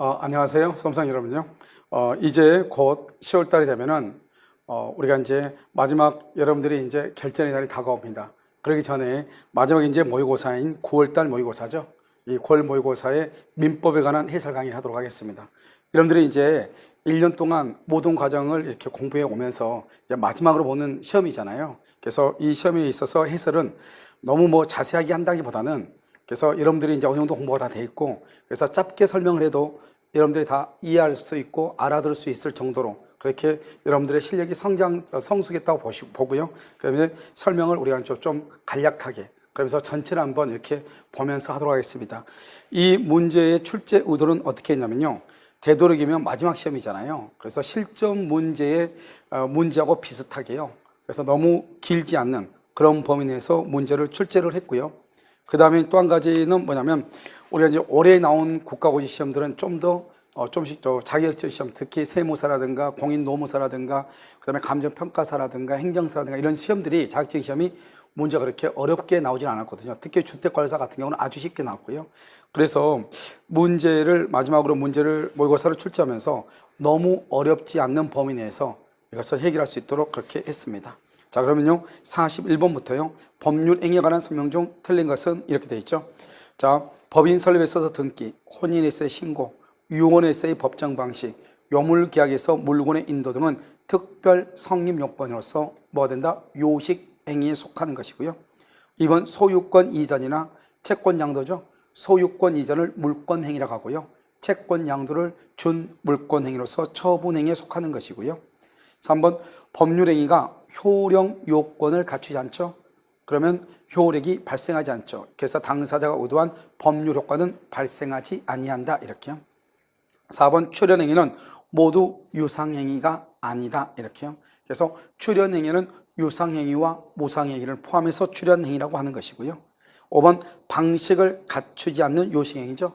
안녕하세요. 수험생 여러분요. 이제 곧 10월 달이 되면은, 우리가 이제 마지막 여러분들이 이제 결전의 날이 다가옵니다. 그러기 전에 마지막 이제 모의고사인 9월 달 모의고사죠. 이 9월 모의고사의 민법에 관한 해설 강의를 하도록 하겠습니다. 여러분들이 이제 1년 동안 모든 과정을 이렇게 공부해 오면서 이제 마지막으로 보는 시험이잖아요. 그래서 이 시험에 있어서 해설은 너무 뭐 자세하게 한다기보다는 그래서 여러분들이 이제 어느 정도 공부가 다 돼 있고 그래서 짧게 설명을 해도 여러분들이 다 이해할 수 있고 알아들을 수 있을 정도로 그렇게 여러분들의 실력이 성숙했다고 보고요. 그다음에 설명을 우리가 좀 간략하게 그러면서 전체를 한번 이렇게 보면서 하도록 하겠습니다. 이 문제의 출제 의도는 어떻게 했냐면요. 되도록이면 마지막 시험이잖아요. 그래서 실전 문제의 문제하고 비슷하게요. 그래서 너무 길지 않는 그런 범위 내에서 문제를 출제를 했고요. 그 다음에 또 한 가지는 뭐냐면 우리가 이제 올해 나온 국가고시 시험들은 좀 더 좀씩 자격증 시험, 특히 세무사라든가 공인노무사라든가 그다음에 감정평가사라든가 행정사라든가 이런 시험들이 자격증 시험이 문제가 그렇게 어렵게 나오진 않았거든요. 특히 주택관리사 같은 경우는 아주 쉽게 나왔고요. 그래서 마지막으로 문제를 모의고사를 출제하면서 너무 어렵지 않는 범위 내에서 이것을 해결할 수 있도록 그렇게 했습니다. 자, 그러면요 41번부터요 법률행위에 관한 설명 중 틀린 것은 이렇게 되어 있죠. 자, 법인 설립에 있어서 등기, 혼인에서의 신고, 유언에서의 법정 방식, 요물계약에서 물건의 인도 등은 특별 성립 요건으로서 뭐가 된다? 요식행위에 속하는 것이고요. 2번 소유권 이전이나 채권 양도죠. 소유권 이전을 물권행위라고 하고요. 채권 양도를 준물권행위로서 처분행위에 속하는 것이고요. 3번 법률행위가 효력 요건을 갖추지 않죠. 그러면 효력이 발생하지 않죠. 그래서 당사자가 의도한 법률 효과는 발생하지 아니한다 이렇게요. 4번 출연행위는 모두 유상행위가 아니다 이렇게요. 그래서 출연행위는 유상행위와 무상행위를 포함해서 출연행위라고 하는 것이고요. 5번 방식을 갖추지 않는 요식행위죠.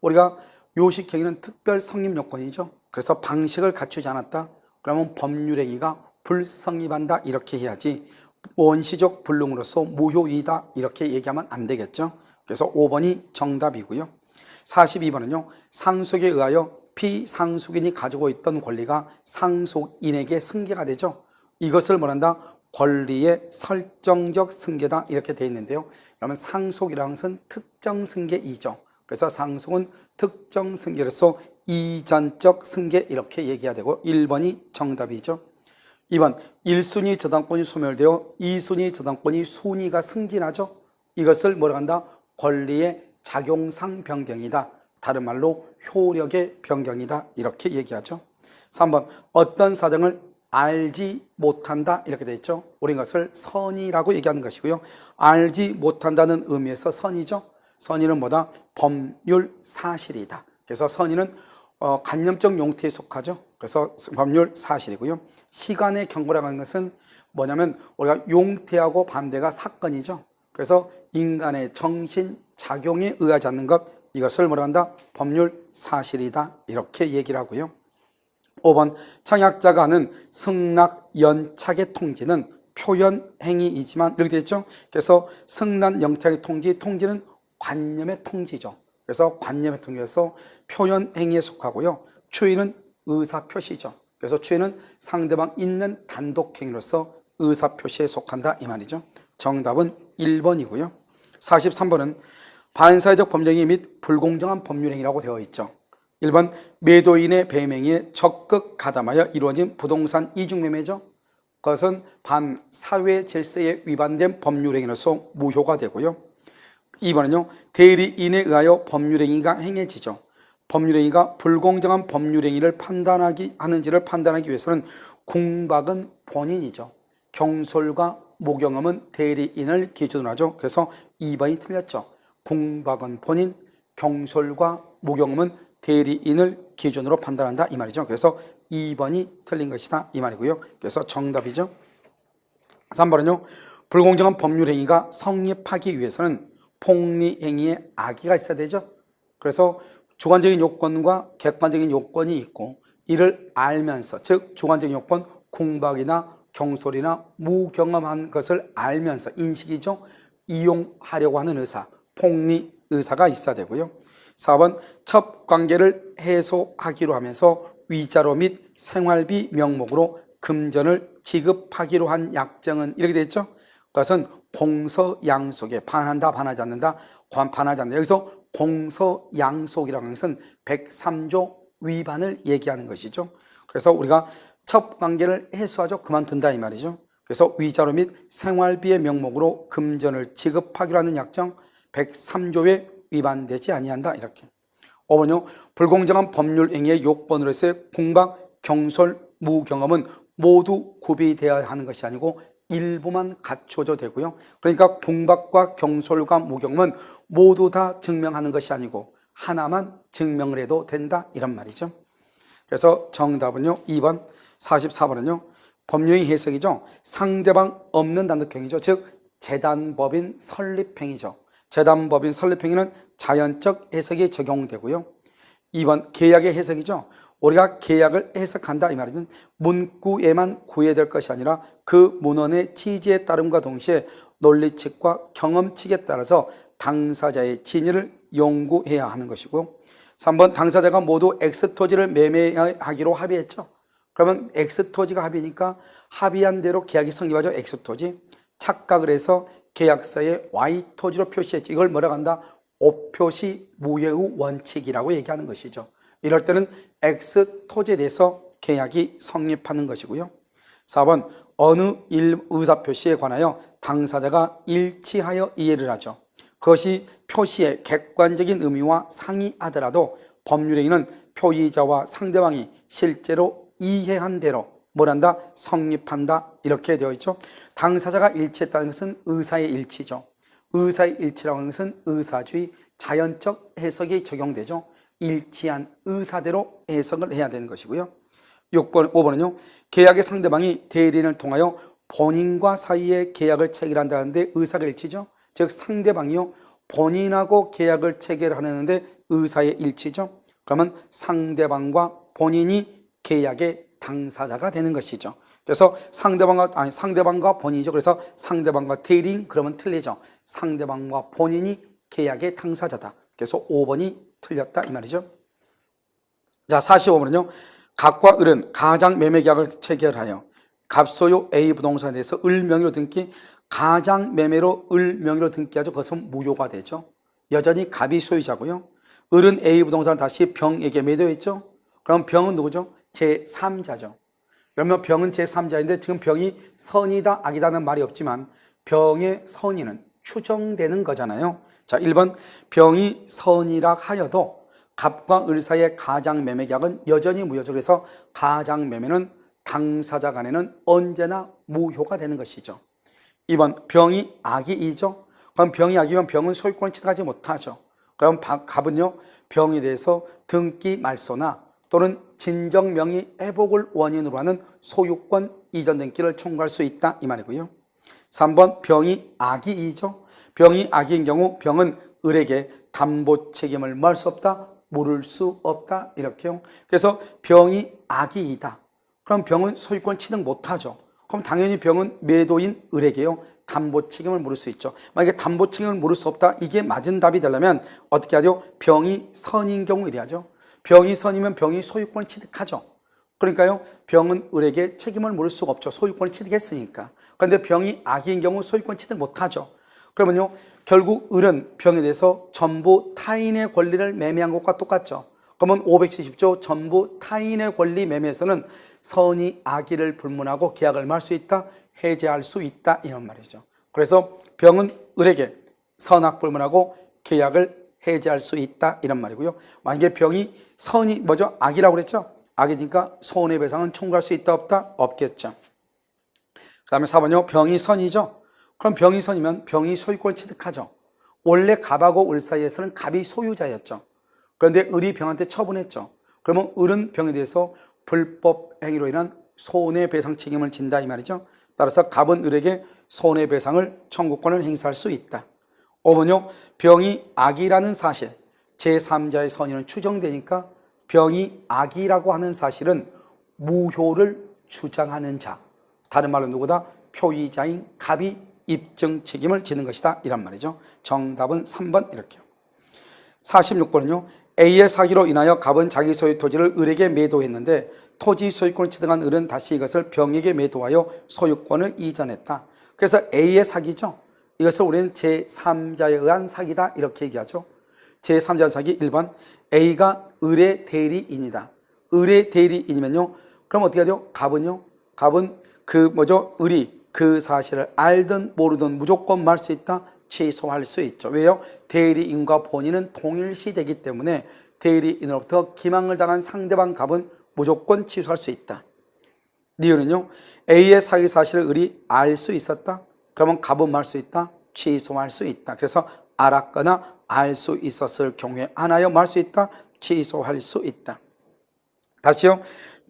우리가 요식행위는 특별 성립 요건이죠. 그래서 방식을 갖추지 않았다. 그러면 법률행위가 불성립한다 이렇게 해야지 원시적 불능으로서 무효이다 이렇게 얘기하면 안 되겠죠. 그래서 5번이 정답이고요. 42번은요 상속에 의하여 피상속인이 가지고 있던 권리가 상속인에게 승계가 되죠. 이것을 뭐란다? 권리의 설정적 승계다 이렇게 되어 있는데요. 그러면 상속이라는 것은 특정 승계이죠. 그래서 상속은 특정 승계로서 이전적 승계 이렇게 얘기해야 되고 1번이 정답이죠. 2번 1순위 저당권이 소멸되어 2순위 저당권이 순위가 승진하죠. 이것을 뭐라고 한다? 권리의 작용상 변경이다. 다른 말로 효력의 변경이다 이렇게 얘기하죠. 3번 어떤 사정을 알지 못한다 이렇게 되어 있죠. 우리 이것을 선의라고 얘기하는 것이고요. 알지 못한다는 의미에서 선의죠. 선의는 뭐다? 법률 사실이다. 그래서 선의는 관념적 용태에 속하죠. 그래서 법률 사실이고요. 시간의 경고라고 하는 것은 뭐냐면 우리가 용태하고 반대가 사건이죠. 그래서 인간의 정신 작용에 의하지 않는 것 이것을 뭐라 한다? 법률 사실이다 이렇게 얘기를 하고요. 5번 청약자가 하는 승낙 연착의 통지는 표현 행위이지만 이렇게 되어 있죠. 그래서 승낙 연착의 통지는 관념의 통지죠. 그래서 관념의 통지에서 표현 행위에 속하고요. 추인은 의사 표시죠. 그래서 추인은 상대방 있는 단독 행위로서 의사 표시에 속한다 이 말이죠. 정답은 1번이고요. 43번은 반사회적 법령행위 및 불공정한 법률행위라고 되어 있죠. 1번 매도인의 배명에 적극 가담하여 이루어진 부동산 이중매매죠. 그것은 반사회 질서에 위반된 법률행위로서 무효가 되고요. 2번은요 대리인에 의하여 법률행위가 행해지죠. 법률행위가 불공정한 법률행위를 하는지를 판단하기 위해서는 궁박은 본인이죠. 경솔과 모경함은 대리인을 기준으로 하죠. 그래서 2번이 틀렸죠. 궁박은 본인, 경솔과 모경함은 대리인을 기준으로 판단한다 이 말이죠. 그래서 2번이 틀린 것이다 이 말이고요. 그래서 정답이죠. 3번은요 불공정한 법률행위가 성립하기 위해서는 폭리행위에 악의가 있어야 되죠. 그래서 주관적인 요건과 객관적인 요건이 있고 이를 알면서 즉 주관적인 요건 궁박이나 경솔이나 무경험한 것을 알면서 인식이죠. 이용하려고 하는 의사, 폭리 의사가 있어야 되고요. 4번 첩관계를 해소하기로 하면서 위자료 및 생활비 명목으로 금전을 지급하기로 한 약정은 이렇게 됐죠. 그것은 공서양속에 반한다, 반하지 않는다, 반하지 않는다. 여기서 공서양속이라는 것은 103조 위반을 얘기하는 것이죠. 그래서 우리가 첩관계를 해소하죠. 그만둔다 이 말이죠. 그래서 위자료 및 생활비의 명목으로 금전을 지급하기로 하는 약정 103조에 위반되지 아니한다 이렇게. 5번요. 불공정한 법률 행위의 요건으로서의 공박, 경솔, 무경험은 모두 구비되어야 하는 것이 아니고 일부만 갖춰져 되고요. 그러니까 공박과 경솔과 무경험은 모두 다 증명하는 것이 아니고 하나만 증명을 해도 된다 이런 말이죠. 그래서 정답은요 2번 44번은요 법률의 해석이죠. 상대방 없는 단독행위죠. 즉 재단법인 설립행위죠. 재단법인 설립행위는 자연적 해석이 적용되고요. 2번 계약의 해석이죠. 우리가 계약을 해석한다 이 말은 문구에만 구해야 될 것이 아니라 그 문헌의 취지에 따름과 동시에 논리칙과 경험칙에 따라서 당사자의 진위를 연구해야 하는 것이고요. 3번 당사자가 모두 X토지를 매매하기로 합의했죠. 그러면 X토지가 합의니까 합의한 대로 계약이 성립하죠. X토지. 착각을 해서 계약서에 Y토지로 표시했죠. 이걸 뭐라고 한다? 오표시 무효의 원칙이라고 얘기하는 것이죠. 이럴 때는 X토지에 대해서 계약이 성립하는 것이고요. 4번 어느 의사표시에 관하여 당사자가 일치하여 이해를 하죠. 그것이 표시의 객관적인 의미와 상이하더라도 법률행위는 표의자와 상대방이 실제로 이해한 대로 뭘한다? 성립한다 이렇게 되어 있죠. 당사자가 일치했다는 것은 의사의 일치죠. 의사의 일치라고 하는 것은 의사주의 자연적 해석이 적용되죠. 일치한 의사대로 해석을 해야 되는 것이고요. 5번은요. 계약의 상대방이 대리인을 통하여 본인과 사이에 계약을 체결한다는데 의사가 일치죠. 즉 상대방이요. 본인하고 계약을 체결하는데 의사의 일치죠. 그러면 상대방과 본인이 계약의 당사자가 되는 것이죠. 그래서 상대방과 본인이죠. 그래서 상대방과 대리인 그러면 틀리죠. 상대방과 본인이 계약의 당사자다. 그래서 5번이 틀렸다 이 말이죠. 자 45번은요. 갑과 을은 가장 매매계약을 체결하여 갑소유 A 부동산에 대해서 을 명의로 등기, 가장 매매로 을 명의로 등기하죠. 그것은 무효가 되죠. 여전히 갑이 소유자고요. 을은 A 부동산을 다시 병에게 매도했죠. 그럼 병은 누구죠? 제3자죠. 그러면 병은 제3자인데 지금 병이 선이다 악이다는 말이 없지만 병의 선의는 추정되는 거잖아요. 자 1번 병이 선이라 하여도 갑과 을 사이의 가장 매매 계약은 여전히 무효죠. 그래서 가장 매매는 당사자 간에는 언제나 무효가 되는 것이죠. 2번 병이 악이이죠. 그럼 병이 악이면 병은 소유권을 취득하지 못하죠. 그럼 갑은요 병에 대해서 등기 말소나 또는 진정 명의 회복을 원인으로 하는 소유권 이전 등기를 청구할 수 있다 이 말이고요. 3번 병이 악이이죠. 병이 악인 경우 병은 을에게 담보 책임을 뭘 수 없다? 물을 수 없다 이렇게요. 그래서 병이 악이이다. 그럼 병은 소유권 취득 못하죠. 그럼 당연히 병은 매도인 을에게요 담보 책임을 물을 수 있죠. 만약에 담보 책임을 물을 수 없다 이게 맞은 답이 되려면 어떻게 하죠? 병이 선인 경우 이래야죠. 병이 선이면 병이 소유권을 취득하죠. 그러니까요 병은 을에게 책임을 물을 수가 없죠. 소유권을 취득했으니까. 그런데 병이 악인 경우 소유권 취득 못하죠. 그러면요 결국 을은 병에 대해서 전부 타인의 권리를 매매한 것과 똑같죠. 그러면 570조 전부 타인의 권리 매매에서는 선이 악의를 불문하고 계약을 할 수 있다, 해제할 수 있다 이런 말이죠. 그래서 병은 을에게 선악 불문하고 계약을 해제할 수 있다 이런 말이고요. 만약에 병이 선이 뭐죠? 악이라고 그랬죠? 악이니까 손해배상은 청구할 수 있다 없다? 없겠죠. 그 다음에 4번요. 병이 선이죠. 그럼 병이 선이면 병이 소유권을 취득하죠. 원래 갑하고 을 사이에서는 갑이 소유자였죠. 그런데 을이 병한테 처분했죠. 그러면 을은 병에 대해서 불법 행위로 인한 손해배상 책임을 진다 이 말이죠. 따라서 갑은 을에게 손해배상을 청구권을 행사할 수 있다. 5번요. 병이 악이라는 사실, 제3자의 선의는 추정되니까 병이 악이라고 하는 사실은 무효를 주장하는 자, 다른 말로 누구다? 표의자인 갑이 입증 책임을 지는 것이다 이란 말이죠. 정답은 3번 이렇게요. 46번은요. A의 사기로 인하여 갑은 자기 소유 토지를 을에게 매도했는데 토지 소유권을 취득한 을은 다시 이것을 병에게 매도하여 소유권을 이전했다. 그래서 A의 사기죠. 이것을 우리는 제3자에 의한 사기다 이렇게 얘기하죠. 제3자 사기 1번 A가 을의 대리인이다. 을의 대리인이면요. 그럼 어떻게 하죠? 갑은요. 갑은 을이 그 사실을 알든 모르든 무조건 말 수 있다. 취소할 수 있죠. 왜요? 대리인과 본인은 동일시되기 때문에 대리인으로부터 기망을 당한 상대방 갑은 무조건 취소할 수 있다. 이유는요. A의 사기 사실을 을이 알 수 있었다. 그러면 갑은 말 수 있다. 취소할 수 있다. 그래서 알았거나 알 수 있었을 경우에 하나여 말 수 있다. 취소할 수 있다. 다시요.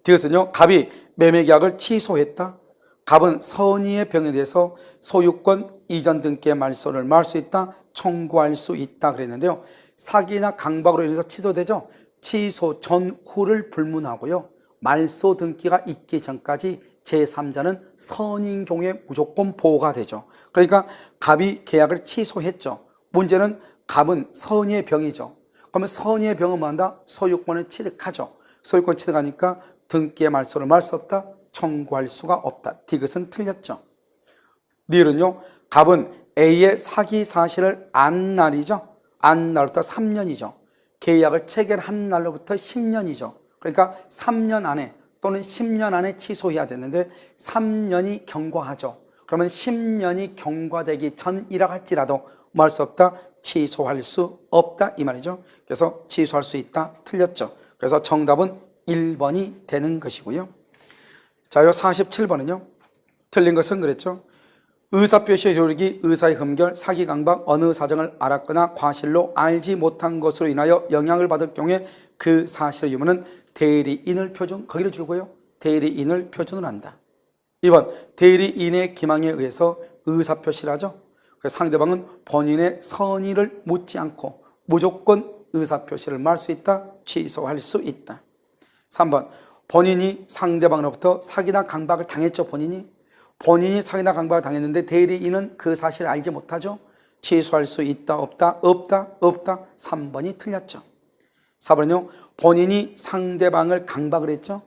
이것은요. 갑이 매매계약을 취소했다. 갑은 선의의 병에 대해서 소유권 이전 등기의 말소를 말 수 있다. 청구할 수 있다 그랬는데요. 사기나 강박으로 인해서 취소되죠. 취소 전후를 불문하고요. 말소 등기가 있기 전까지 제3자는 선의인 경우에 무조건 보호가 되죠. 그러니까 갑이 계약을 취소했죠. 문제는 갑은 선의의 병이죠. 그러면 선의의 병은 뭐한다? 소유권을 취득하죠. 소유권 취득하니까 등기의 말소를 말 수 없다. 청구할 수가 없다. 디귿은 틀렸죠. 니은요. 갑은 A의 사기 사실을 안 날이죠. 안 날부터 3년이죠. 계약을 체결한 날로부터 10년이죠. 그러니까 3년 안에 또는 10년 안에 취소해야 되는데 3년이 경과하죠. 그러면 10년이 경과되기 전이라 할지라도 뭐 할 수 없다? 취소할 수 없다 이 말이죠. 그래서 취소할 수 있다 틀렸죠. 그래서 정답은 1번이 되는 것이고요. 자, 요 47번은요. 틀린 것은 그랬죠. 의사표시의 효력이 의사의 흠결, 사기, 강박, 어느 사정을 알았거나 과실로 알지 못한 것으로 인하여 영향을 받을 경우에 그 사실의 유무는 대리인을 표준, 거기를 주고요. 대리인을 표준을 한다. 2번, 대리인의 기망에 의해서 의사표시를 하죠. 상대방은 본인의 선의를 묻지 않고 무조건 의사표시를 말 수 있다, 취소할 수 있다. 3번, 본인이 상대방으로부터 사기나 강박을 당했죠. 본인이 사기나 강박을 당했는데 대리인은 그 사실을 알지 못하죠. 취소할 수 있다 없다 없다 없다 3번이 틀렸죠. 4번은요. 본인이 상대방을 강박을 했죠.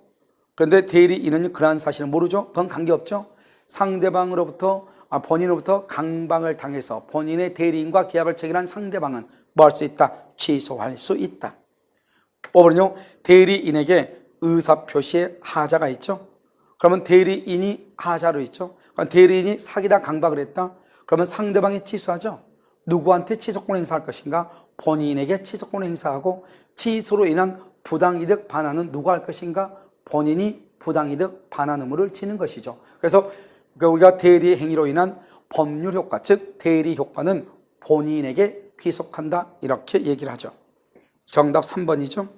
그런데 대리인은 그러한 사실을 모르죠. 그건 관계없죠. 상대방으로부터 본인으로부터 강박을 당해서 본인의 대리인과 계약을 체결한 상대방은 뭐 할 수 있다? 취소할 수 있다. 5번은요. 대리인에게 의사표시에 하자가 있죠. 그러면 대리인이 하자로 있죠. 그러니까 대리인이 사기다 강박을 했다. 그러면 상대방이 취소하죠. 누구한테 취소권을 행사할 것인가? 본인에게 취소권을 행사하고 취소로 인한 부당이득 반환은 누가 할 것인가? 본인이 부당이득 반환 의무를 지는 것이죠. 그래서 우리가 대리 행위로 인한 법률 효과, 즉 대리 효과는 본인에게 귀속한다 이렇게 얘기를 하죠. 정답 3번이죠.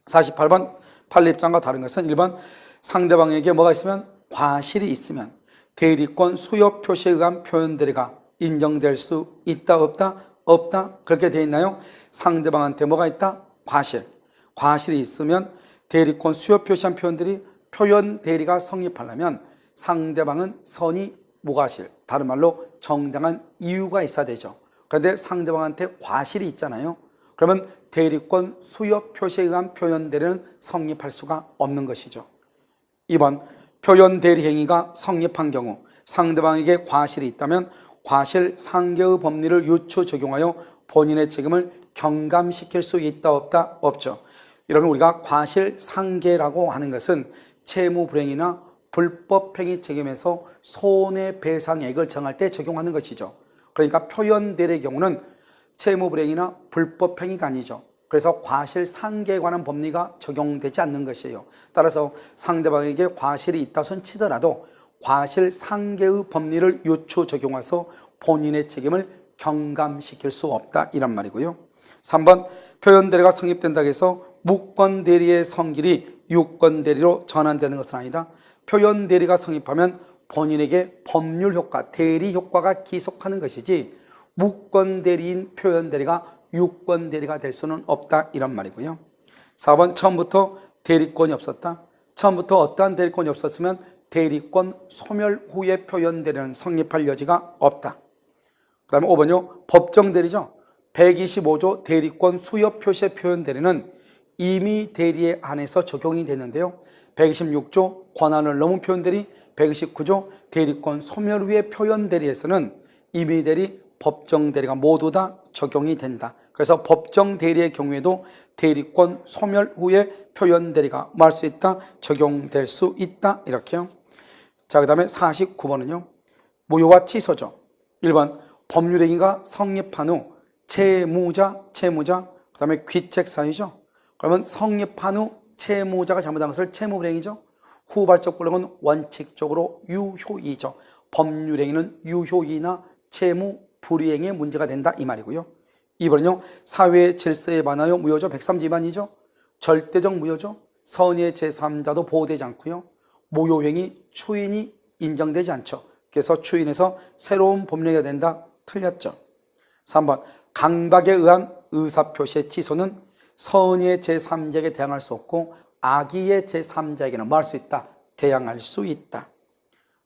48번 판례입장과 다른 것은 1번 상대방에게 뭐가 있으면 과실이 있으면 대리권 수요 표시에 의한 표현 대리가 인정될 수 있다 없다? 없다. 그렇게 되어 있나요? 상대방한테 뭐가 있다? 과실이 있으면 대리권 수요 표시한 표현들이 표현 대리가 성립하려면 상대방은 선의 무과실, 다른 말로 정당한 이유가 있어야 되죠. 그런데 상대방한테 과실이 있잖아요. 그러면 대리권 수요 표시에 의한 표현 대리는 성립할 수가 없는 것이죠. 2번 표현 대리 행위가 성립한 경우 상대방에게 과실이 있다면 과실 상계의 법리를 유추 적용하여 본인의 책임을 경감시킬 수 있다 없다? 없죠. 여러분 우리가 과실 상계라고 하는 것은 채무불행이나 불법행위 책임에서 손해배상액을 정할 때 적용하는 것이죠. 그러니까 표현 대리의 경우는 채무불행이나 불법행위가 아니죠. 그래서 과실상계에 관한 법리가 적용되지 않는 것이에요. 따라서 상대방에게 과실이 있다 손 치더라도 과실상계의 법리를 유추 적용해서 본인의 책임을 경감시킬 수 없다 이란 말이고요. 3번 표현대리가 성립된다고 해서 무권대리의 성질이 유권대리로 전환되는 것은 아니다. 표현대리가 성립하면 본인에게 법률 효과, 대리 효과가 기속하는 것이지 무권대리인 표현대리가 유권대리가 될 수는 없다 이런 말이고요. 4번 처음부터 대리권이 없었다. 처음부터 어떠한 대리권이 없었으면 대리권 소멸 후에 표현대리는 성립할 여지가 없다. 그 다음에 5번요. 법정대리죠. 125조 대리권 수여 표시의 표현 대리는 임의 대리에 한해서 적용이 되는데요. 126조 권한을 넘은 표현 대리, 129조 대리권 소멸 후의 표현 대리에서는 임의 대리, 법정 대리가 모두 다 적용이 된다. 그래서 법정 대리의 경우에도 대리권 소멸 후에 표현 대리가 뭐 할 수 있다? 적용될 수 있다. 이렇게요. 자, 그 다음에 49번은요. 무효와 취소죠. 1번 법률행위가 성립한 후 채무자, 그 다음에 귀책사유죠. 그러면 성립한 후 채무자가 잘못한 것을 채무불이행이죠. 후발적 불응은 원칙적으로 유효이죠. 법률행위는 유효이나 채무불이행의 문제가 된다 이 말이고요. 2번은요. 사회 질서에 반하여 무효죠. 103조위반이죠. 절대적 무효죠. 선의의 제3자도 보호되지 않고요. 무효행위 추인이 인정되지 않죠. 그래서 추인해서 새로운 법령이 된다. 틀렸죠. 3번 강박에 의한 의사표시의 취소는 선의의 제3자에게 대항할 수 없고 악의의 제3자에게는 뭐 할 수 있다? 대항할 수 있다.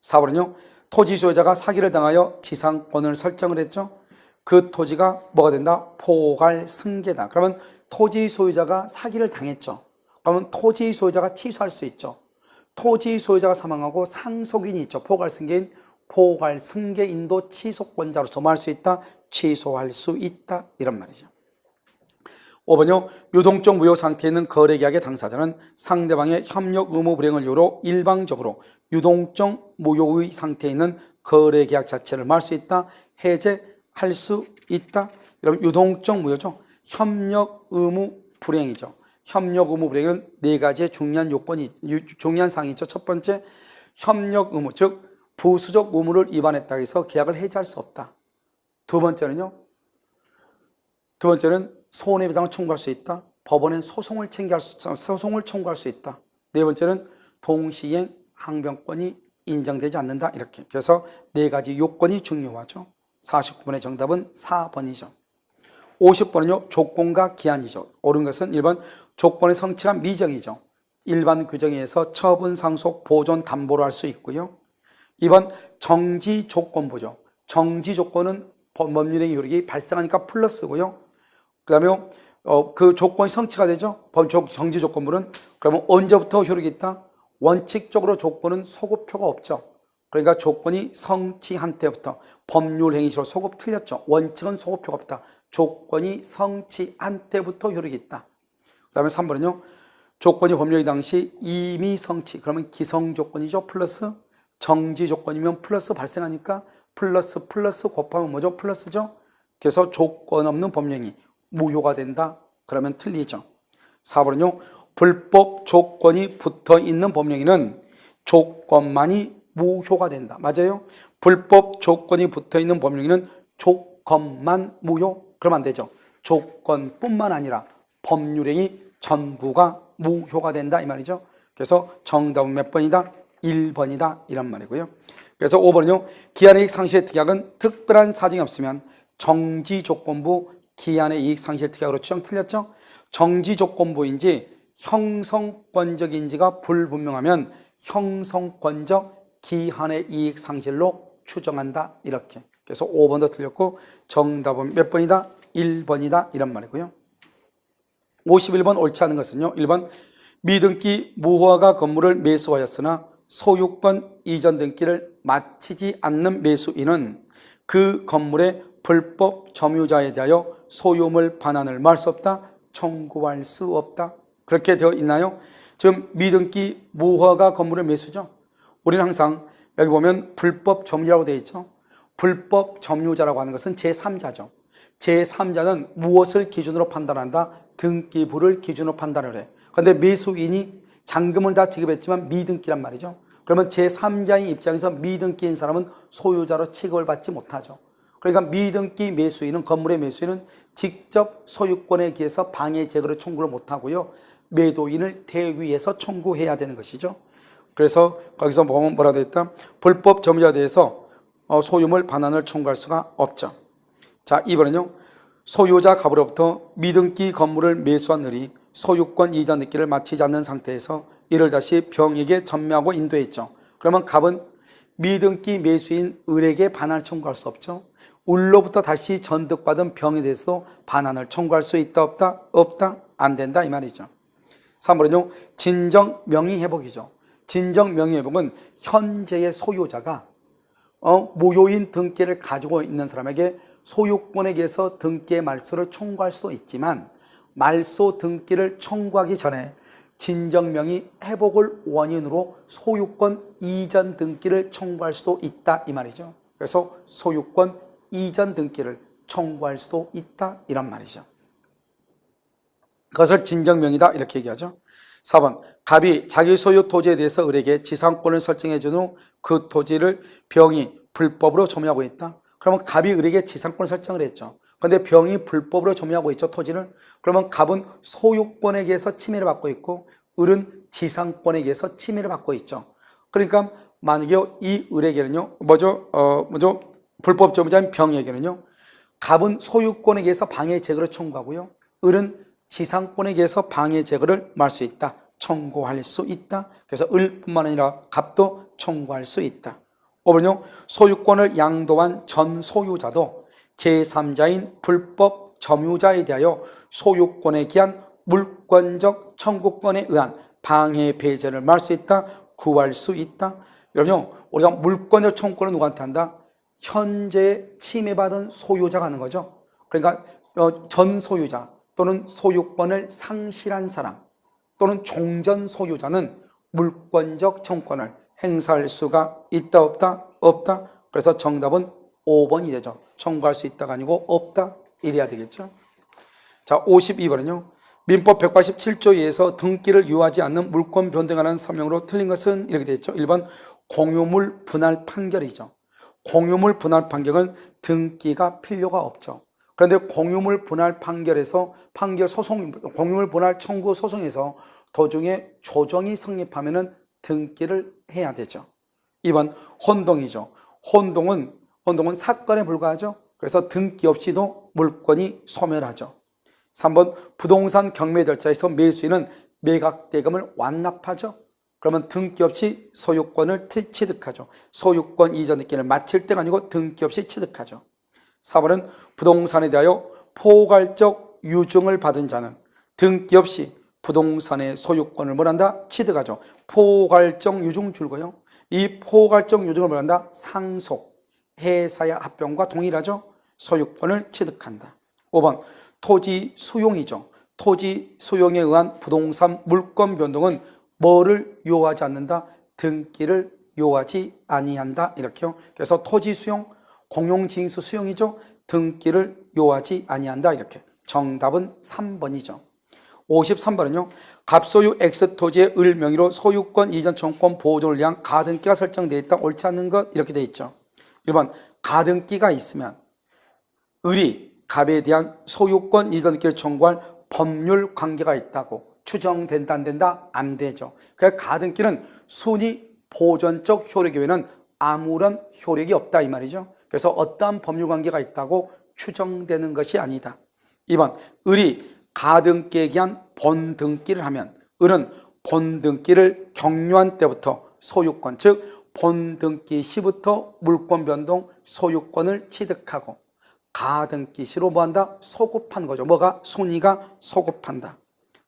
4번은요. 토지 소유자가 사기를 당하여 지상권을 설정을 했죠. 그 토지가 뭐가 된다? 포괄승계다. 그러면 토지 소유자가 사기를 당했죠. 그러면 토지 소유자가 취소할 수 있죠. 토지 소유자가 사망하고 상속인이 있죠. 포괄승계인, 포괄승계인도 취소권자로서 뭐 할 수 있다? 취소할 수 있다. 이런 말이죠. 5번요. 유동적 무효 상태에 있는 거래계약의 당사자는 상대방의 협력 의무 불이행을 이유로 일방적으로 유동적 무효의 상태에 있는 거래계약 자체를 뭐 할 수 있다? 해제할 수 있다. 여러분 유동적 무효죠. 협력 의무 불이행이죠. 협력 의무 불이행은 네 가지의 중요한 요건이, 중요한 사항이 있죠. 첫 번째, 협력 의무, 즉 부수적 의무를 위반했다고 해서 계약을 해지할 수 없다. 두 번째는 손해배상을 청구할 수 있다. 법원엔 소송을 청구할 수 있다. 네 번째는 동시행 항변권이 인정되지 않는다. 이렇게. 그래서 네 가지 요건이 중요하죠. 49번의 정답은 4번이죠. 50번은요. 조건과 기한이죠. 옳은 것은 1번 조건의 성취가 미정이죠. 일반 규정에 의해서 처분, 상속, 보존, 담보로 할 수 있고요. 2번 정지 조건부죠. 정지 조건은 법률행위 효력이 발생하니까 플러스고요. 그 다음에 그 조건이 성취가 되죠. 정지 조건부는. 그러면 언제부터 효력이 있다? 원칙적으로 조건은 소급표가 없죠. 그러니까 조건이 성취한 때부터. 법률행위로 소급 틀렸죠. 원칙은 소급표가 없다. 조건이 성취한 때부터 효력이 있다. 그 다음에 3번은요. 조건이 법률행위 당시 이미 성취. 그러면 기성조건이죠. 플러스 정지 조건이면 플러스 발생하니까 플러스 곱하면 뭐죠? 플러스죠. 그래서 조건 없는 법령이 무효가 된다. 그러면 틀리죠. 4번은요. 불법 조건이 붙어 있는 법령에는 조건만이 무효가 된다. 맞아요? 불법 조건이 붙어 있는 법령에는 조건만 무효? 그러면 안 되죠. 조건뿐만 아니라 법률행위 전부가 무효가 된다 이 말이죠. 그래서 정답은 몇 번이다? 1번이다 이런 말이고요. 그래서 5번은요. 기한의 이익 상실 특약은 특별한 사정이 없으면 정지 조건부 기한의 이익 상실 특약으로 추정 틀렸죠? 정지 조건부인지 형성권적인지가 불분명하면 형성권적 기한의 이익 상실로 추정한다 이렇게. 그래서 5번도 틀렸고 정답은 몇 번이다? 1번이다 이런 말이고요. 51번 옳지 않은 것은요. 1번 미등기 무허가 건물을 매수하였으나 소유권 이전 등기를 마치지 않는 매수인은 그 건물의 불법 점유자에 대하여 소유물 반환을 말 수 없다, 청구할 수 없다. 그렇게 되어 있나요? 지금 미등기 무허가 건물을 매수죠. 우리는 항상 여기 보면 불법 점유자라고 되어 있죠. 불법 점유자라고 하는 것은 제3자죠. 제3자는 무엇을 기준으로 판단한다? 등기부를 기준으로 판단을 해. 그런데 매수인이 잔금을 다 지급했지만 미등기란 말이죠. 그러면 제3자의 입장에서 미등기인 사람은 소유자로 취급을 받지 못하죠. 그러니까 미등기 매수인은, 건물의 매수인은 직접 소유권에 기해서 방해 제거를 청구를 못하고요. 매도인을 대위해서 청구해야 되는 것이죠. 그래서 거기서 보면 뭐라고 되어 있다? 불법 점유자에 대해서 소유물 반환을 청구할 수가 없죠. 자, 2번은요. 소유자 갑으로부터 미등기 건물을 매수한 을이 소유권 이전 등기를 마치지 않는 상태에서 이를 다시 병에게 전매하고 인도했죠. 그러면 갑은 미등기 매수인 을에게 반환을 청구할 수 없죠. 을로부터 다시 전득받은 병에 대해서도 반환을 청구할 수 있다 없다? 없다? 안 된다 이 말이죠. 3번은요 진정 명의회복이죠. 진정 명의회복은 현재의 소유자가 무효인 등기를 가지고 있는 사람에게 소유권에 의해서 등기의 말소를 청구할 수도 있지만 말소 등기를 청구하기 전에 진정명의 회복을 원인으로 소유권 이전 등기를 청구할 수도 있다 이 말이죠. 그래서 소유권 이전 등기를 청구할 수도 있다 이런 말이죠. 그것을 진정명의다 이렇게 얘기하죠. 4번 갑이 자기 소유 토지에 대해서 을에게 지상권을 설정해 준 후 그 토지를 병이 불법으로 점유하고 있다. 그러면 갑이 을에게 지상권을 설정을 했죠. 그런데 병이 불법으로 점유하고 있죠 토지를. 그러면 갑은 소유권에 의해서 침해를 받고 있고 을은 지상권에 의해서 침해를 받고 있죠. 그러니까 만약에 이 을에게는요 불법 점유자인 병에게는요 갑은 소유권에 의해서 방해 제거를 청구하고요 을은 지상권에 의해서 방해 제거를 말 수 있다. 청구할 수 있다. 그래서 을뿐만 아니라 갑도 청구할 수 있다. 5번은요 소유권을 양도한 전 소유자도 제3자인 불법 점유자에 대하여 소유권에 기한 물권적 청구권에 의한 방해 배제를 말 수 있다. 구할 수 있다. 그러면 우리가 물권적 청구권을 누구한테 한다? 현재 침해받은 소유자가 하는 거죠. 그러니까 전 소유자 또는 소유권을 상실한 사람 또는 종전 소유자는 물권적 청구권을 행사할 수가 있다 없다? 없다. 그래서 정답은 5번이 되죠. 청구할 수 있다가 아니고 없다 이래야 되겠죠. 자 52번은요 민법 187조에 의해서 등기를 유하지 않는 물권 변동하는 서명으로 틀린 것은 이렇게 되어 있죠. 1번 공유물 분할 판결이죠. 공유물 분할 판결은 등기가 필요가 없죠. 그런데 공유물 분할 판결에서 판결 소송, 공유물 분할 청구 소송에서 도중에 조정이 성립하면은 등기를 해야 되죠. 2번 혼동이죠. 혼동은 사건에 불과하죠. 그래서 등기 없이도 물권이 소멸하죠. 3번 부동산 경매 절차에서 매수인은 매각대금을 완납하죠. 그러면 등기 없이 소유권을 취득하죠. 소유권 이전 등기를 마칠 때가 아니고 등기 없이 취득하죠. 4번은 부동산에 대하여 포괄적 유증을 받은 자는 등기 없이 부동산의 소유권을 뭐란다? 취득하죠. 포괄적 유증 줄고요. 이 포괄적 유증을 뭐란다? 상속, 회사의 합병과 동일하죠. 소유권을 취득한다. 5번 토지 수용이죠. 토지 수용에 의한 부동산 물권 변동은 뭐를 요하지 않는다? 등기를 요하지 아니한다. 이렇게요. 그래서 토지 수용, 공용징수 수용이죠. 등기를 요하지 아니한다. 이렇게. 정답은 3번이죠. 53번은요. 갑소유 X토지의 을 명의로 소유권 이전 청구권 보존을 위한 가등기가 설정되어 있다. 옳지 않는 것 이렇게 되어 있죠. 1번 가등기가 있으면 을이 갑에 대한 소유권 이전 등기를 청구할 법률 관계가 있다고 추정된다 안 된다? 안 되죠. 그러니까 가등기는 순위 보존적 효력 외에는 아무런 효력이 없다 이 말이죠. 그래서 어떠한 법률 관계가 있다고 추정되는 것이 아니다. 2번 을이 가등기에 기한 본등기를 하면 을은 본등기를 경료한 때부터 소유권 즉 본등기 시부터 물권 변동 소유권을 취득하고 가등기 시로 뭐한다? 소급한 거죠. 뭐가? 순위가 소급한다.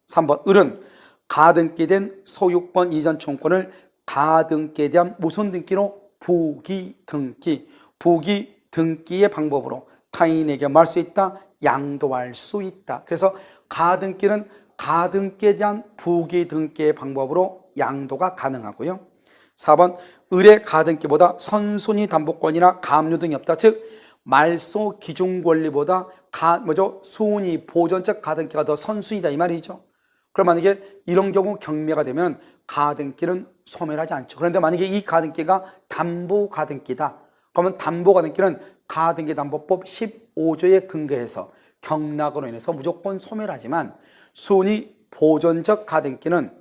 3번 을은 가등기된 소유권 이전 청구권을 가등기에 대한 무슨 등기로? 부기등기. 부기등기의 방법으로 타인에게 말 수 있다? 양도할 수 있다. 그래서 가등기는 가등기에 대한 부기등기의 방법으로 양도가 가능하고요. 4번 을의 가등기보다 선순위 담보권이나 가압류 등이 없다. 즉 말소 기준 권리보다 순위 보존적 가등기가 더 선순위다 이 말이죠. 그럼 만약에 이런 경우 경매가 되면 가등기는 소멸하지 않죠. 그런데 만약에 이 가등기가 담보 가등기다. 그러면 담보 가등기는 가등기 담보법 15조에 근거해서 경락으로 인해서 무조건 소멸하지만 순위 보존적 가등기는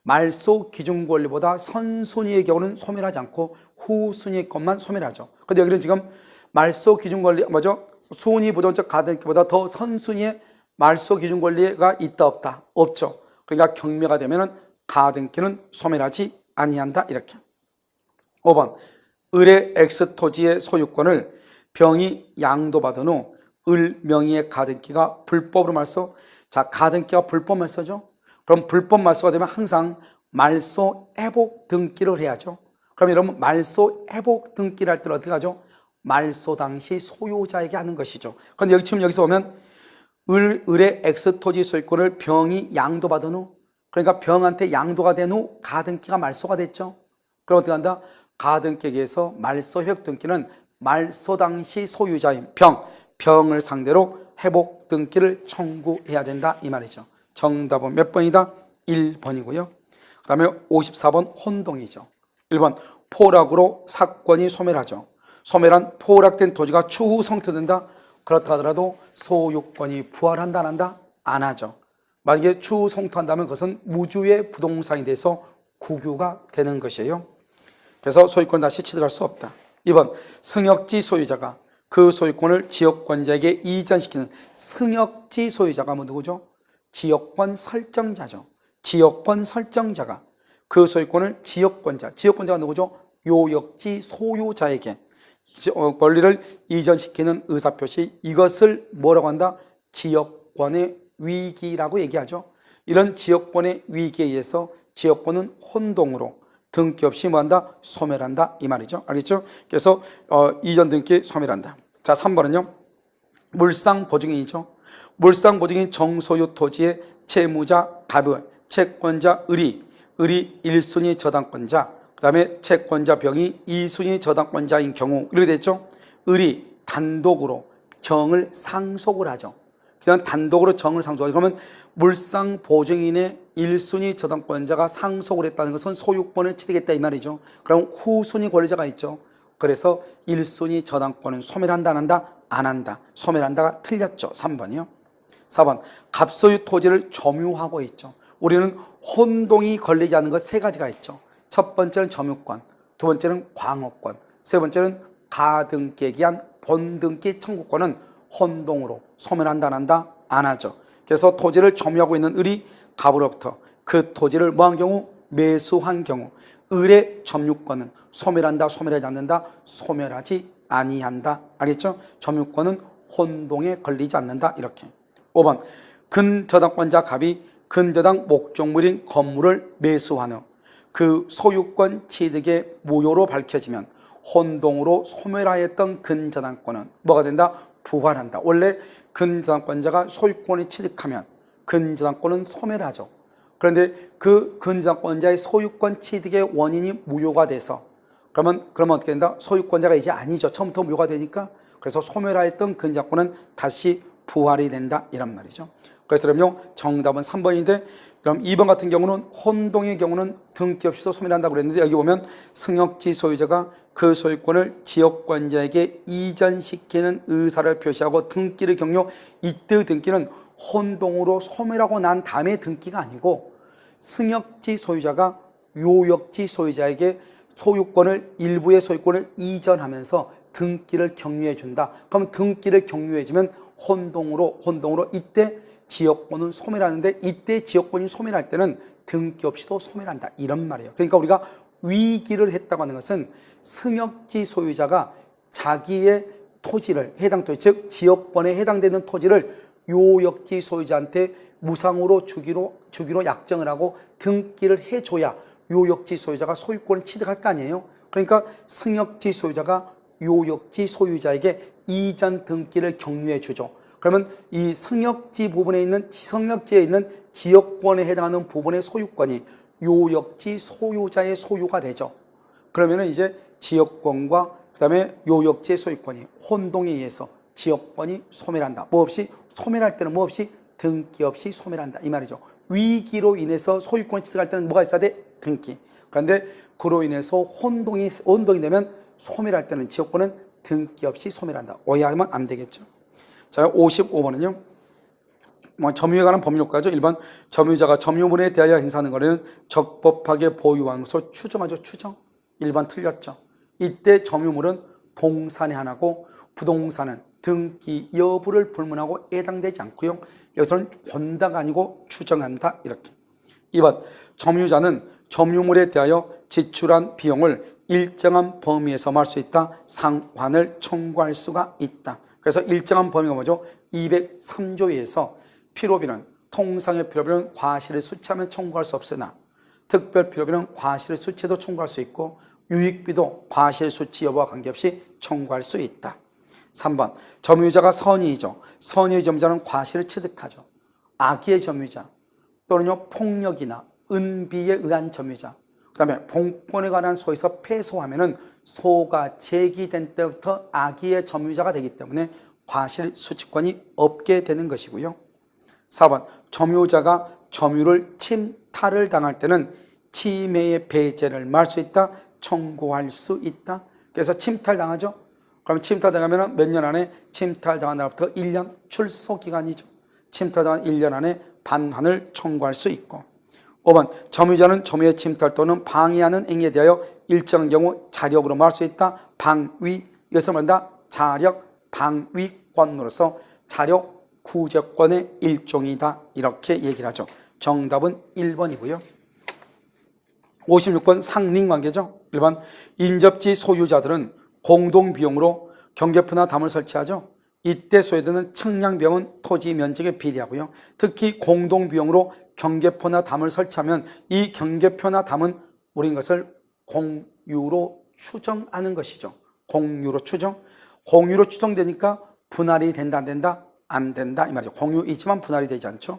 말소 기준 권리보다 선순위의 경우는 소멸하지 않고 후순위의 것만 소멸하죠. 그런데 여기는 지금 말소 기준 권리 순위 보존적 가등기보다 더 선순위의 말소 기준 권리가 있다 없다? 없죠. 그러니까 경매가 되면은 가등기는 소멸하지 아니한다 이렇게. 5번 을의 X토지의 소유권을 병이 양도받은 후 을 명의의 가등기가 불법으로 말소. 자, 가등기가 불법 말소죠. 그럼 불법 말소가 되면 항상 말소 회복 등기를 해야죠. 그럼 여러분 말소 회복 등기를 할 때는 어떻게 하죠? 말소 당시 소유자에게 하는 것이죠. 그런데 여기 지금 여기서 보면 을의 X 토지 소유권을 병이 양도받은 후, 그러니까 병한테 양도가 된 후 가등기가 말소가 됐죠. 그럼 어떻게 한다? 가등기에서 말소 회복 등기는 말소 당시 소유자인 병을 상대로 회복 등기를 청구해야 된다 이 말이죠. 정답은 몇 번이다? 1번이고요. 그 다음에 54번 혼동이죠. 1번 포락으로 사건이 소멸하죠. 소멸한 포락된 토지가 추후 성토된다. 그렇다 하더라도 소유권이 부활한다 안 한다? 안 하죠. 만약에 추후 성토한다면 그것은 무주의 부동산이 돼서 국유가 되는 것이에요. 그래서 소유권 다시 취득할 수 없다. 2번 승역지 소유자가 그 소유권을 지역권자에게 이전시키는 승역지 소유자가 누구죠? 지역권 설정자죠. 지역권 설정자가 그 소유권을 지역권자가 누구죠? 요역지 소유자에게 권리를 이전시키는 의사표시, 이것을 뭐라고 한다? 지역권의 위기라고 얘기하죠. 이런 지역권의 위기에 의해서 지역권은 혼동으로 등기 없이 뭐한다? 소멸한다 이 말이죠. 알겠죠? 그래서 이전 등기 소멸한다. 자, 3번은요 물상보증인이죠. 물상보증인 정소유 토지의 채무자 갑은, 채권자 을이 1순위 저당권자, 그 다음에 채권자 병이 2순위 저당권자인 경우 이렇게 됐죠. 을이 단독으로 정을 상속을 하죠. 그냥 단독으로 정을 상속하죠. 그러면 물상보증인의 1순위 저당권자가 상속을 했다는 것은 소유권을 취득했다 이 말이죠. 그럼 후순위 권리자가 있죠. 그래서 1순위 저당권은 소멸한다 안 한다? 안 한다. 소멸한다가 틀렸죠. 3번이요. 4번 갑소유 토지를 점유하고 있죠. 우리는 혼동이 걸리지 않는 것 세 가지가 있죠. 첫 번째는 점유권, 두 번째는 광업권, 세 번째는 가등기에 기한 본등기 청구권은 혼동으로 소멸한다 안 한다? 안 하죠. 그래서 토지를 점유하고 있는 을이 갑으로부터 그 토지를 뭐한 경우? 매수한 경우 을의 점유권은 소멸한다 소멸하지 않는다? 소멸하지 아니한다. 알겠죠? 점유권은 혼동에 걸리지 않는다. 이렇게. 5번 근저당권자 갑이 근저당 목적물인 건물을 매수한 후 그 소유권 취득의 무효로 밝혀지면 혼동으로 소멸하였던 근저당권은 뭐가 된다? 부활한다. 원래 근저당권자가 소유권을 취득하면 근저당권은 소멸하죠. 그런데 그 근저당권자의 소유권 취득의 원인이 무효가 돼서 그러면 어떻게 된다? 소유권자가 이제 아니죠. 처음부터 무효가 되니까. 그래서 소멸하였던 근저당권은 다시 부활이 된다 이런 말이죠. 그래서 그럼요 정답은 3번인데 그럼 2번 같은 경우는 혼동의 경우는 등기 없이도 소멸한다고 그랬는데 여기 보면 승역지 소유자가 그 소유권을 지역권자에게 이전시키는 의사를 표시하고 등기를 격려. 이때 등기는 혼동으로 소멸하고 난 다음에 등기가 아니고 승역지 소유자가 요역지 소유자에게 소유권을 일부의 소유권을 이전하면서 등기를 격려해 준다. 그럼 등기를 격려해 주면 혼동으로 이때 지역권은 소멸하는데 이때 지역권이 소멸할 때는 등기 없이도 소멸한다 이런 말이에요. 그러니까 우리가 위기를 했다고 하는 것은 승역지 소유자가 자기의 토지를 해당 토지 즉 지역권에 해당되는 토지를 요역지 소유자한테 무상으로 주기로 약정을 하고 등기를 해줘야 요역지 소유자가 소유권을 취득할 거 아니에요. 그러니까 승역지 소유자가 요역지 소유자에게 이전 등기를 격려해 주죠. 그러면 이 승역지에 있는 지역권에 해당하는 부분의 소유권이 요역지 소유자의 소유가 되죠. 그러면 이제 지역권과 그다음에 요역지의 소유권이 혼동에 의해서 지역권이 소멸한다. 뭐 없이 소멸할 때는 뭐 없이 등기 없이 소멸한다 이 말이죠. 위기로 인해서 소유권 취득할 때는 뭐가 있어야 돼? 등기. 그런데 그로 인해서 혼동이 되면 소멸할 때는 지역권은 등기 없이 소멸한다. 오해하면 안 되겠죠. 자, 55번은요. 점유에 관한 법률과죠. 1번 점유자가 점유물에 대하여 행사하는 거래는 적법하게 보유한 것으로 추정하죠. 추정. 1번 틀렸죠. 이때 점유물은 동산의 하나고 부동산은 등기 여부를 불문하고 해당되지 않고요. 여기서는 본다가 아니고 추정한다 이렇게. 2번 점유자는 점유물에 대하여 지출한 비용을 일정한 범위에서 말 수 있다. 상환을 청구할 수가 있다. 그래서 일정한 범위가 뭐죠? 203조에서 필요비는 통상의 필요비는 과실을 수취하면 청구할 수 없으나 특별 필요비는 과실을 수취해도 청구할 수 있고 유익비도 과실 수취 여부와 관계없이 청구할 수 있다. 3번 점유자가 선의이죠. 선의의 점유자는 과실을 취득하죠. 악의의 점유자 또는요 폭력이나 은비에 의한 점유자, 그 다음에 본권에 관한 소에서 패소하면은 소가 제기된 때부터 악의의 점유자가 되기 때문에 과실 수취권이 없게 되는 것이고요. 4번 점유자가 점유를 침탈을 당할 때는 침해의 배제를 말 수 있다. 청구할 수 있다. 그래서 침탈당하죠. 그럼 침탈당하면 몇 년 안에 침탈당한 날부터 1년 출소기간이죠. 침탈당한 1년 안에 반환을 청구할 수 있고. 5번 점유자는 점유의 침탈 또는 방해하는 행위에 대하여 일정 경우 자력으로 말할 수 있다. 방위, 이것을 말한다. 자력 방위권으로서 자력 구제권의 일종이다. 이렇게 얘기를 하죠. 정답은 1번이고요. 56번 상린관계죠. 1번 인접지 소유자들은 공동비용으로 경계표나 담을 설치하죠. 이때 소요되는 측량비용은 토지 면적에 비례하고요. 특히 공동비용으로 경계표나 담을 설치하면 이 경계표나 담은 우린 것을 공유로 추정하는 것이죠. 공유로 추정. 공유로 추정되니까 분할이 된다 안 된다? 안 된다 이 말이죠. 공유이지만 분할이 되지 않죠.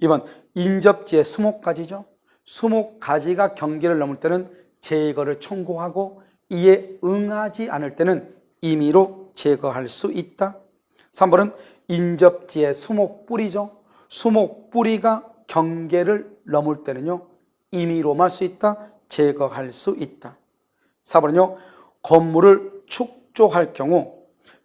2번 인접지의 수목가지죠. 수목가지가 경계를 넘을 때는 제거를 청구하고 이에 응하지 않을 때는 임의로 제거할 수 있다. 3번은 인접지의 수목뿌리죠. 수목뿌리가 경계를 넘을 때는요 임의로 말 수 있다. 제거할 수 있다. 4번은요 건물을 축조할 경우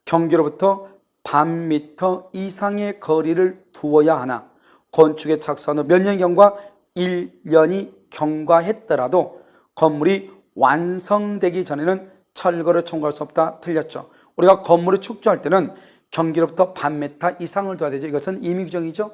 경계로부터 반미터 이상의 거리를 두어야 하나 건축에 착수한 후 몇 년 경과 1년이 경과했더라도 건물이 완성되기 전에는 철거를 청구할 수 없다. 틀렸죠. 우리가 건물을 축조할 때는 경계로부터 반미터 이상을 둬야 되죠. 이것은 임의 규정이죠.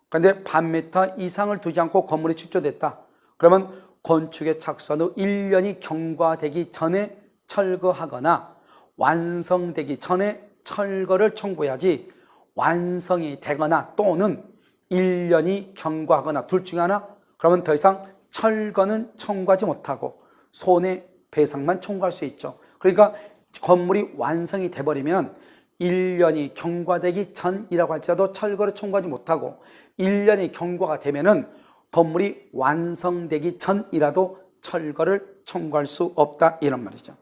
그런데 반미터 이상을 두지 않고 건물이 축조됐다. 그러면 건축에 착수한 후 1년이 경과되기 전에 철거하거나 완성되기 전에 철거를 청구해야지 완성이 되거나 또는 1년이 경과하거나 둘 중에 하나 그러면 더 이상 철거는 청구하지 못하고 손해배상만 청구할 수 있죠. 그러니까 건물이 완성이 돼버리면 1년이 경과되기 전이라고 할지라도 철거를 청구하지 못하고 1년이 경과가 되면은 건물이 완성되기 전이라도 철거를 청구할 수 없다 이런 말이죠.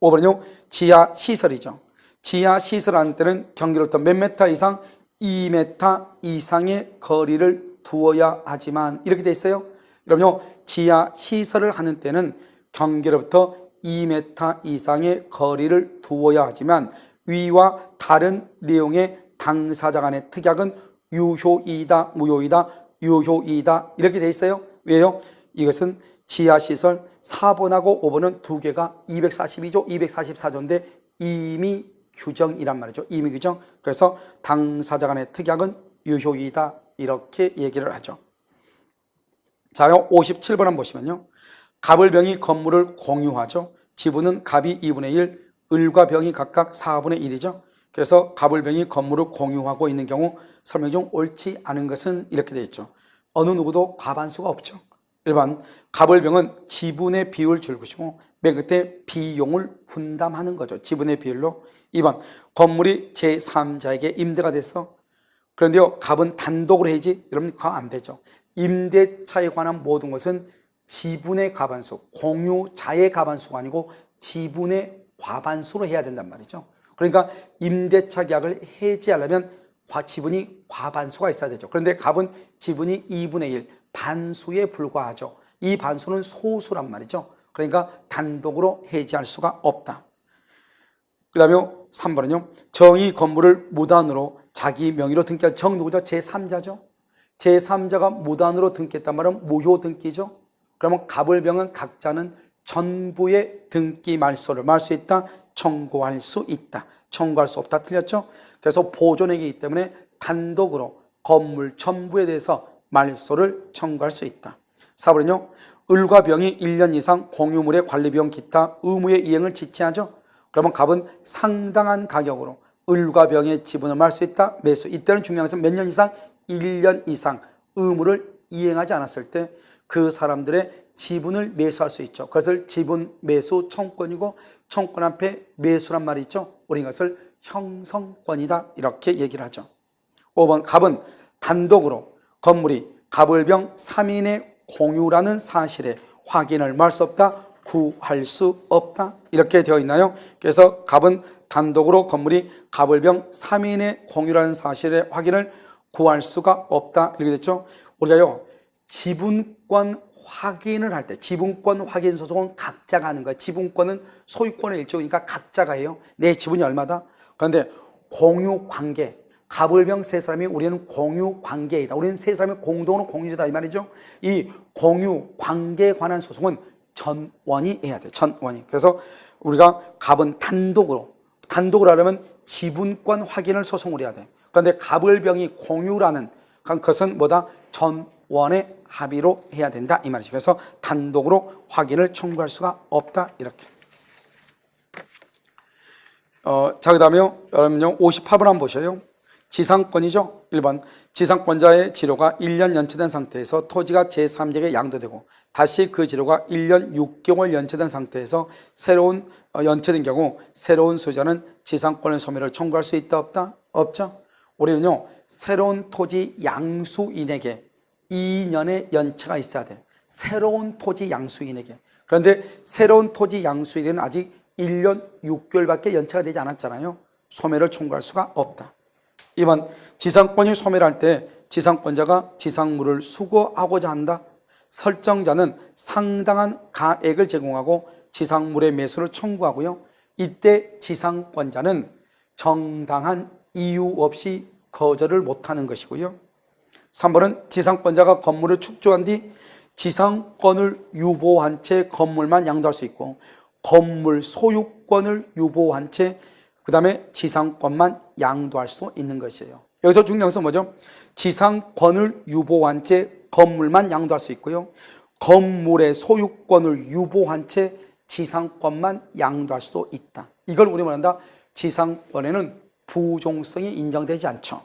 5번은요 지하시설이죠. 지하시설하는 때는 경계로부터 몇 미터 이상 2m 이상의 거리를 두어야 하지만 이렇게 돼 있어요. 그럼요 지하시설을 하는 때는 경계로부터 2m 이상의 거리를 두어야 하지만 위와 다른 내용의 당사자 간의 특약은 유효이다 무효이다 유효이다 이렇게 돼 있어요. 왜요? 이것은 지하시설 4번하고 5번은 두 개가 242조 244조인데 임의 규정이란 말이죠. 임의 규정. 그래서 당사자 간의 특약은 유효이다 이렇게 얘기를 하죠. 자요 57번 한번 보시면요 갑을 병이 건물을 공유하죠. 지분은 갑이 2분의 1 을과 병이 각각 4분의 1이죠. 그래서 갑을 병이 건물을 공유하고 있는 경우 설명 중 옳지 않은 것은 이렇게 되어 있죠. 어느 누구도 과반수가 없죠. 1번 갑을 병은 지분의 비율을 줄 것이고 맨 끝에 비용을 분담하는 거죠. 지분의 비율로. 2번 건물이 제3자에게 임대가 됐어. 그런데요 갑은 단독으로 해야지. 여러분 그거 안 되죠. 임대차에 관한 모든 것은 지분의 과반수, 공유자의 과반수가 아니고 지분의 과반수로 해야 된단 말이죠. 그러니까 임대차 계약을 해지하려면 지분이 과반수가 있어야 되죠. 그런데 갑은 지분이 2분의 1, 반수에 불과하죠. 이 반수는 소수란 말이죠. 그러니까 단독으로 해지할 수가 없다. 그 다음에 3번은요. 정의 건물을 무단으로 자기 명의로 등기한 정 누구죠? 제3자죠. 제3자가 무단으로 등기했단 말은 무효 등기죠. 그러면 갑을 병은 각자는 전부의 등기 말소를 말 수 있다. 청구할 수 있다. 청구할 수 없다. 틀렸죠? 그래서 보존행위이기 때문에 단독으로 건물 전부에 대해서 말소를 청구할 수 있다. 4번은요. 을과 병이 1년 이상 공유물의 관리비용 기타 의무의 이행을 지체하죠. 그러면 갑은 상당한 가격으로 을과 병의 지분을 말 수 있다. 매수. 이때는 중요한 것은 몇 년 이상? 1년 이상 의무를 이행하지 않았을 때 그 사람들의 지분을 매수할 수 있죠. 그것을 지분 매수 청권이고, 청권 앞에 매수란 말이 있죠. 우리 이것을 형성권이다 이렇게 얘기를 하죠. 5번 갑은 단독으로 건물이 갑을병 3인의 공유라는 사실에 확인을 말 수 없다, 구할 수 없다 이렇게 되어 있나요? 그래서 갑은 단독으로 건물이 갑을병 3인의 공유라는 사실에 확인을 구할 수가 없다 이렇게 됐죠. 우리가요 지분권 확인을 할 때 지분권 확인 소송은 각자가 하는 거예요. 지분권은 소유권의 일종이니까 각자가 해요. 내 지분이 얼마다. 그런데 공유 관계, 갑을병 세 사람이 우리는 공유 관계이다. 우리는 세 사람이 공동으로 공유자다 이 말이죠. 이 공유 관계에 관한 소송은 전원이 해야 돼. 전원이. 그래서 우리가 갑은 단독으로 하려면 지분권 확인을 소송을 해야 돼. 그런데 갑을병이 공유라는 그것은 뭐다? 전원의 합의로 해야 된다 이 말이죠. 그래서 단독으로 확인을 청구할 수가 없다 이렇게. 자, 그 다음에 여러분요 58번 한번 보셔요. 지상권이죠. 1번 지상권자의 지료가 1년 연체된 상태에서 토지가 제3자에게 양도되고 다시 그 지료가 1년 6개월 연체된 상태에서 새로운 연체된 경우 새로운 소유자는 지상권의 소멸을 청구할 수 있다 없다? 없죠. 우리는요 새로운 토지 양수인에게 2년의 연체가 있어야 돼. 새로운 토지 양수인에게. 그런데 새로운 토지 양수인에는 아직 1년 6개월밖에 연체가 되지 않았잖아요. 소멸을 청구할 수가 없다. 2번 지상권이 소멸할 때 지상권자가 지상물을 수거하고자 한다. 설정자는 상당한 가액을 제공하고 지상물의 매수를 청구하고요. 이때 지상권자는 정당한 이유 없이 거절을 못하는 것이고요. 3번은 지상권자가 건물을 축조한 뒤 지상권을 유보한 채 건물만 양도할 수 있고 건물 소유권을 유보한 채 그 다음에 지상권만 양도할 수 있는 것이에요. 여기서 중요한 것은 뭐죠? 지상권을 유보한 채 건물만 양도할 수 있고요. 건물의 소유권을 유보한 채 지상권만 양도할 수 있다. 이걸 우리 말한다. 지상권에는 부종성이 인정되지 않죠.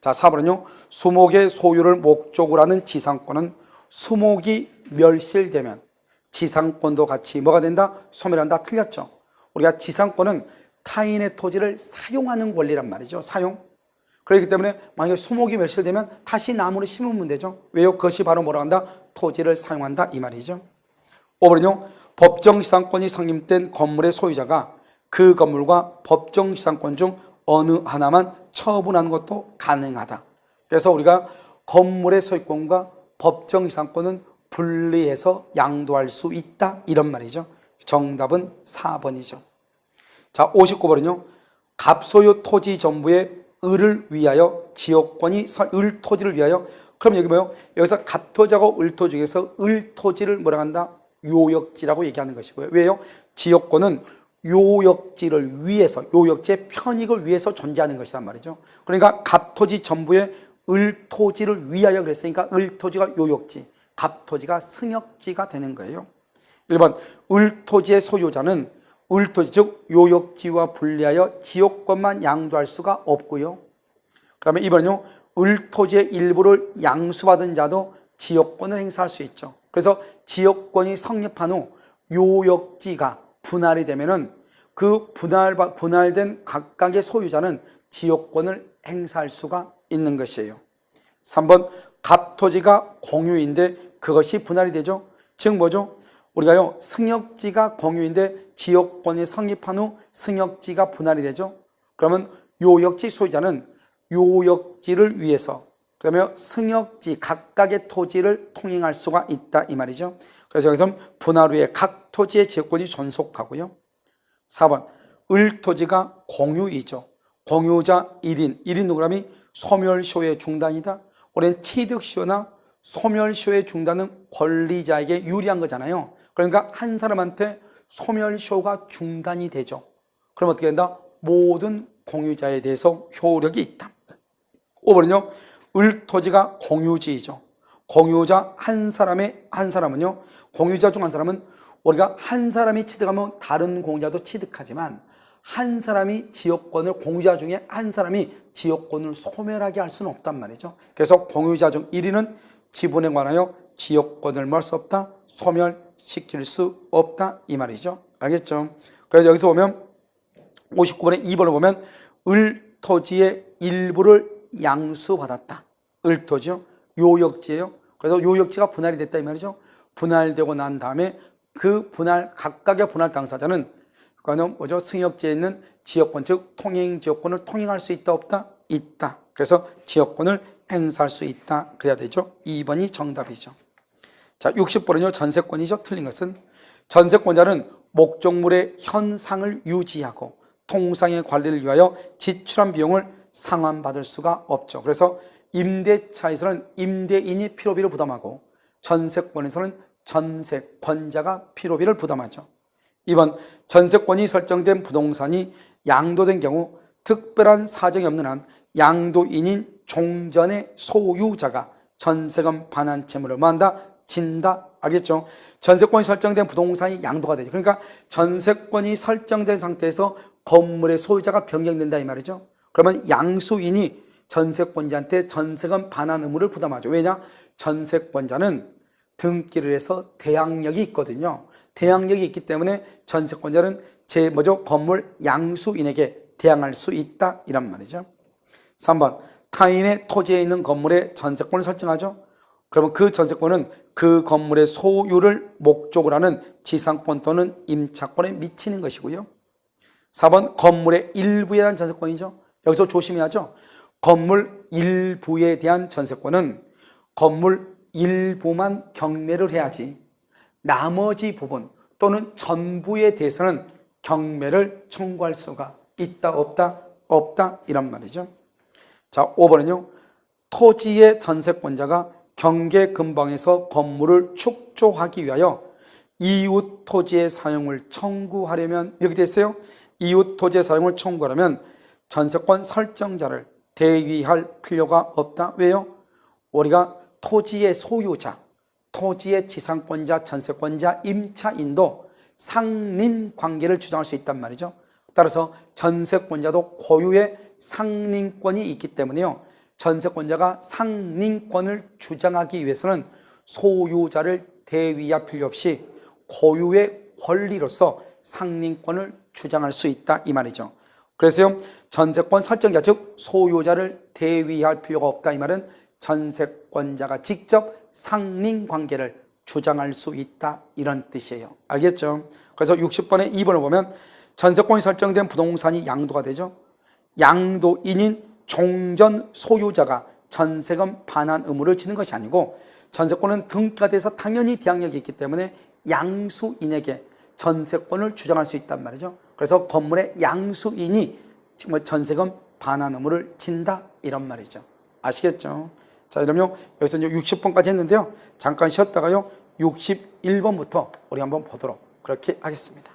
자, 4번은요. 수목의 소유를 목적으로 하는 지상권은 수목이 멸실되면 지상권도 같이 뭐가 된다? 소멸한다. 틀렸죠. 우리가 지상권은 타인의 토지를 사용하는 권리란 말이죠. 사용. 그렇기 때문에 만약에 수목이 멸실되면 다시 나무를 심으면 되죠. 왜요? 그것이 바로 뭐라 한다? 토지를 사용한다 이 말이죠. 5번은요. 법정지상권이 성립된 건물의 소유자가 그 건물과 법정지상권 중 어느 하나만 처분하는 것도 가능하다. 그래서 우리가 건물의 소유권과 법정지상권은 분리해서 양도할 수 있다 이런 말이죠. 정답은 4번이죠. 자, 59번은요. 갑소유 토지 전부의 을을 위하여 지역권이 을 토지를 위하여. 그럼 여기 뭐요? 여기서 갑토지하고 을토지 중에서 을토지를 뭐라 한다? 요역지라고 얘기하는 것이고요. 왜요? 지역권은 요역지를 위해서, 요역지의 편익을 위해서 존재하는 것이란 말이죠. 그러니까 갑토지 전부의 을토지를 위하여 그랬으니까 을토지가 요역지, 갑토지가 승역지가 되는 거예요. 1번 을토지의 소유자는 을토지 즉 요역지와 분리하여 지역권만 양도할 수가 없고요. 그 다음에 2번은요. 을토지의 일부를 양수받은 자도 지역권을 행사할 수 있죠. 그래서 지역권이 성립한 후 요역지가 분할이 되면은 그 분할된 각각의 소유자는 지역권을 행사할 수가 있는 것이에요. 3번 갑토지가 공유인데 그것이 분할이 되죠. 즉 뭐죠? 우리가요 승역지가 공유인데 지역권이 성립한 후 승역지가 분할이 되죠. 그러면 요역지 소유자는 요역지를 위해서 그러면 승역지 각각의 토지를 통행할 수가 있다 이 말이죠. 그래서 여기서 분할 후에 각 토지의 지역권이 존속하고요. 4번 을토지가 공유이죠. 공유자 1인 누구라미 소멸시효의 중단이다. 우리는 취득시효나 소멸시효의 중단은 권리자에게 유리한 거잖아요. 그러니까 한 사람한테 소멸시효가 중단이 되죠. 그럼 어떻게 된다? 모든 공유자에 대해서 효력이 있다. 5번은요. 을토지가 공유지이죠. 공유자 한 사람은요, 공유자 중 한 사람은 우리가 한 사람이 취득하면 다른 공유자도 취득하지만 한 사람이 지역권을, 공유자 중에 한 사람이 지역권을 소멸하게 할 수는 없단 말이죠. 그래서 공유자 중 1위는 지분에 관하여 지역권을 뭘 수 없다? 소멸시킬 수 없다 이 말이죠. 알겠죠? 그래서 여기서 보면 59번의 2번을 보면 을토지의 일부를 양수받았다. 을토지요. 요역지예요. 그래서 요역지가 분할이 됐다 이 말이죠. 분할되고 난 다음에 그 분할, 각각의 분할 당사자는 그거는 뭐죠? 승역지에 있는 지역권, 즉 통행지역권을 통행할 수 있다 없다? 있다. 그래서 지역권을 행사할 수 있다 그래야 되죠. 2번이 정답이죠. 자, 60번은요 전세권이죠. 틀린 것은 전세권자는 목적물의 현상을 유지하고 통상의 관리를 위하여 지출한 비용을 상환받을 수가 없죠. 그래서 임대차에서는 임대인이 필요비를 부담하고 전세권에서는 전세권자가 필요비를 부담하죠. 2번 전세권이 설정된 부동산이 양도된 경우 특별한 사정이 없는 한 양도인인 종전의 소유자가 전세금 반환 채무를 뭐한다? 진다. 알겠죠? 전세권이 설정된 부동산이 양도가 되죠. 그러니까 전세권이 설정된 상태에서 건물의 소유자가 변경된다 이 말이죠. 그러면 양수인이 전세권자한테 전세금 반환 의무를 부담하죠. 왜냐? 전세권자는 등기를 해서 대항력이 있거든요. 대항력이 있기 때문에 전세권자는 건물 양수인에게 대항할 수 있다 이란 말이죠. 3번 타인의 토지에 있는 건물에 전세권을 설정하죠. 그러면 그 전세권은 그 건물의 소유를 목적으로 하는 지상권 또는 임차권에 미치는 것이고요. 4번 건물의 일부에 대한 전세권이죠. 여기서 조심해야죠. 건물 일부에 대한 전세권은 건물 일부만 경매를 해야지 나머지 부분 또는 전부에 대해서는 경매를 청구할 수가 있다 없다? 없다 이란 말이죠. 자, 5번은요 토지의 전세권자가 경계 근방에서 건물을 축조하기 위하여 이웃 토지의 사용을 청구하려면 이렇게 돼 있어요. 이웃 토지의 사용을 청구하려면 전세권 설정자를 대위할 필요가 없다. 왜요? 우리가 토지의 소유자, 토지의 지상권자, 전세권자, 임차인도 상린 관계를 주장할 수 있단 말이죠. 따라서 전세권자도 고유의 상린권이 있기 때문에요. 전세권자가 상린권을 주장하기 위해서는 소유자를 대위할 필요 없이 고유의 권리로서 상린권을 주장할 수 있다 이 말이죠. 그래서요 전세권 설정자 즉 소유자를 대위할 필요가 없다 이 말은 전세권자가 직접 상린관계를 주장할 수 있다 이런 뜻이에요. 알겠죠? 그래서 60번의 2번을 보면 전세권이 설정된 부동산이 양도가 되죠. 양도인인 종전 소유자가 전세금 반환 의무를 지는 것이 아니고 전세권은 등기가 돼서 당연히 대항력이 있기 때문에 양수인에게 전세권을 주장할 수 있단 말이죠. 그래서 건물의 양수인이 전세금 반환 의무를 진다 이런 말이죠. 아시겠죠? 자, 그러면 여기서 이제 60번까지 했는데요. 잠깐 쉬었다가요 61번부터 우리 한번 보도록 그렇게 하겠습니다.